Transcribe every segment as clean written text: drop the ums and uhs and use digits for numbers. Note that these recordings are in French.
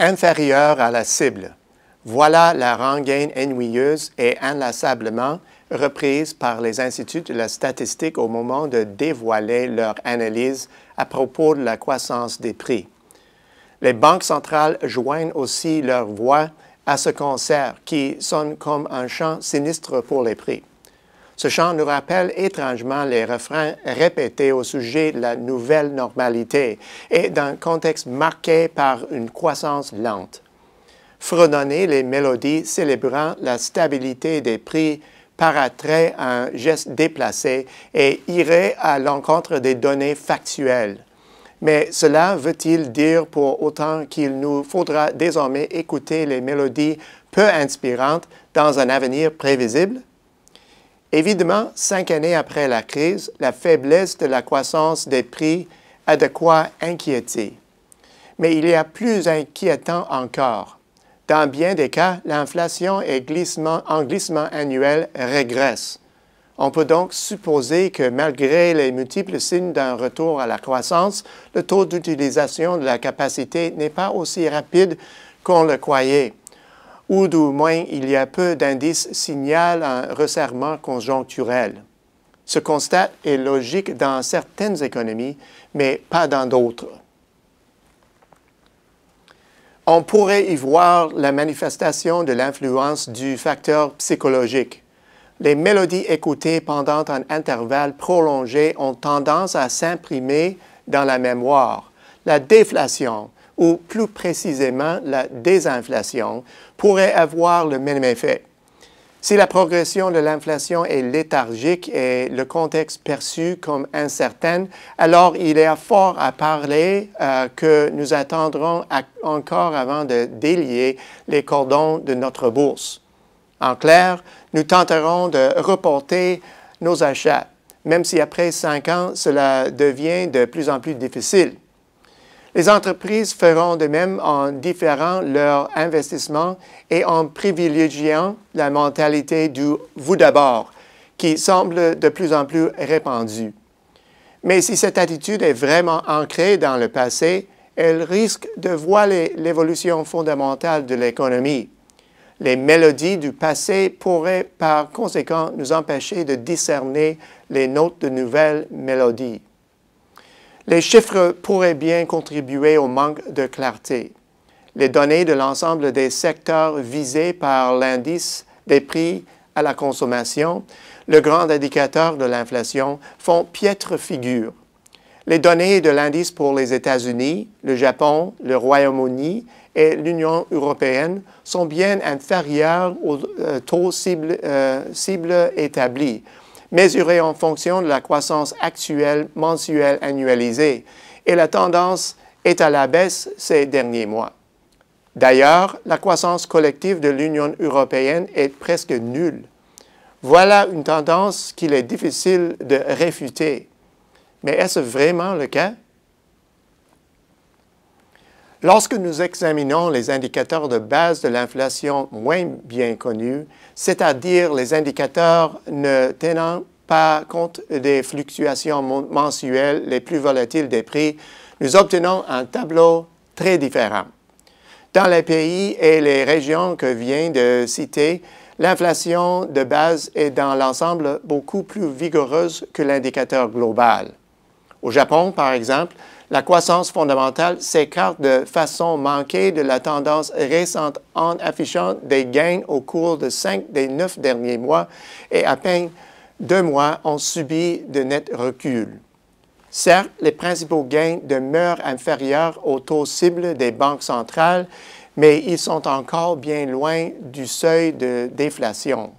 inférieure à la cible. Voilà la rengaine ennuyeuse et inlassablement reprise par les instituts de la statistique au moment de dévoiler leur analyse à propos de la croissance des prix. Les banques centrales joignent aussi leur voix à ce concert qui sonne comme un chant sinistre pour les prix. Ce chant nous rappelle étrangement les refrains répétés au sujet de la nouvelle normalité et d'un contexte marqué par une croissance lente. Fredonner les mélodies célébrant la stabilité des prix paraîtrait un geste déplacé et irait à l'encontre des données factuelles. Mais cela veut-il dire pour autant qu'il nous faudra désormais écouter les mélodies peu inspirantes dans un avenir prévisible? Évidemment, 5 années après la crise, la faiblesse de la croissance des prix a de quoi inquiéter. Mais il y a plus inquiétant encore. Dans bien des cas, l'inflation et en glissement annuel régresse. On peut donc supposer que malgré les multiples signes d'un retour à la croissance, le taux d'utilisation de la capacité n'est pas aussi rapide qu'on le croyait, ou du moins il y a peu d'indices signalent un resserrement conjoncturel. Ce constat est logique dans certaines économies, mais pas dans d'autres. On pourrait y voir la manifestation de l'influence du facteur psychologique. Les mélodies écoutées pendant un intervalle prolongé ont tendance à s'imprimer dans la mémoire. La déflation, ou plus précisément la désinflation, pourrait avoir le même effet. Si la progression de l'inflation est léthargique et le contexte perçu comme incertain, alors il est fort à parler que nous attendrons encore avant de délier les cordons de notre bourse. En clair, nous tenterons de reporter nos achats, même si après 5 ans, cela devient de plus en plus difficile. Les entreprises feront de même en différant leur investissement et en privilégiant la mentalité du « vous d'abord » qui semble de plus en plus répandue. Mais si cette attitude est vraiment ancrée dans le passé, elle risque de voiler l'évolution fondamentale de l'économie. Les mélodies du passé pourraient par conséquent nous empêcher de discerner les notes de nouvelles mélodies. Les chiffres pourraient bien contribuer au manque de clarté. Les données de l'ensemble des secteurs visés par l'indice des prix à la consommation, le grand indicateur de l'inflation, font piètre figure. Les données de l'indice pour les États-Unis, le Japon, le Royaume-Uni et l'Union européenne sont bien inférieures au taux cible établi, mesuré en fonction de la croissance actuelle mensuelle annualisée, et la tendance est à la baisse ces derniers mois. D'ailleurs, la croissance collective de l'Union européenne est presque nulle. Voilà une tendance qu'il est difficile de réfuter. Mais est-ce vraiment le cas? Lorsque nous examinons les indicateurs de base de l'inflation moins bien connus, c'est-à-dire les indicateurs ne tenant pas compte des fluctuations mensuelles les plus volatiles des prix, nous obtenons un tableau très différent. Dans les pays et les régions que viens de citer, l'inflation de base est dans l'ensemble beaucoup plus vigoureuse que l'indicateur global. Au Japon, par exemple, la croissance fondamentale s'écarte de façon manquée de la tendance récente en affichant des gains au cours de 5 des 9 derniers mois et à peine 2 mois ont subi de nets reculs. Certes, les principaux gains demeurent inférieurs au taux cible des banques centrales, mais ils sont encore bien loin du seuil de déflation.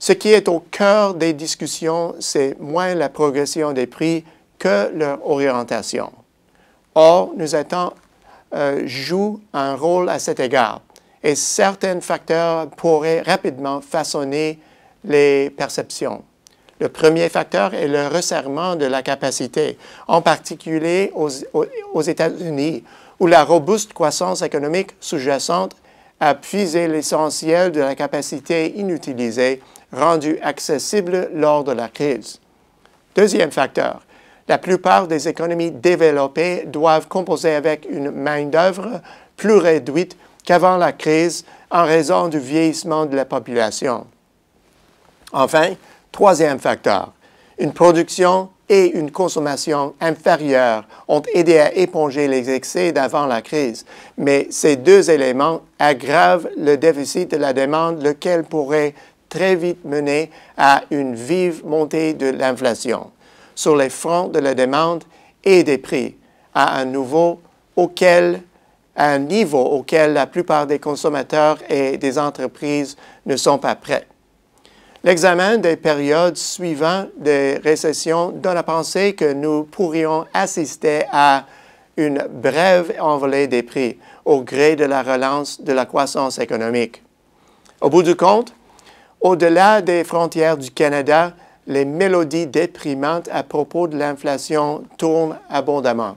Ce qui est au cœur des discussions, c'est moins la progression des prix que leur orientation. Or, nos attentes jouent un rôle à cet égard et certains facteurs pourraient rapidement façonner les perceptions. Le premier facteur est le resserrement de la capacité, en particulier aux États-Unis, où la robuste croissance économique sous-jacente a puisé l'essentiel de la capacité inutilisée rendue accessible lors de la crise. Deuxième facteur, la plupart des économies développées doivent composer avec une main-d'œuvre plus réduite qu'avant la crise en raison du vieillissement de la population. Enfin, troisième facteur, une production et une consommation inférieures ont aidé à éponger les excès d'avant la crise, mais ces deux éléments aggravent le déficit de la demande, lequel pourrait très vite mener à une vive montée de l'inflation sur les fronts de la demande et des prix, à un niveau auquel la plupart des consommateurs et des entreprises ne sont pas prêts. L'examen des périodes suivant des récessions donne à penser que nous pourrions assister à une brève envolée des prix au gré de la relance de la croissance économique. Au bout du compte, au-delà des frontières du Canada, les mélodies déprimantes à propos de l'inflation tournent abondamment.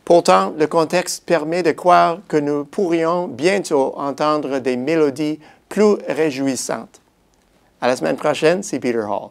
Pourtant, le contexte permet de croire que nous pourrions bientôt entendre des mélodies plus réjouissantes. À la semaine prochaine, c'est Peter Hall.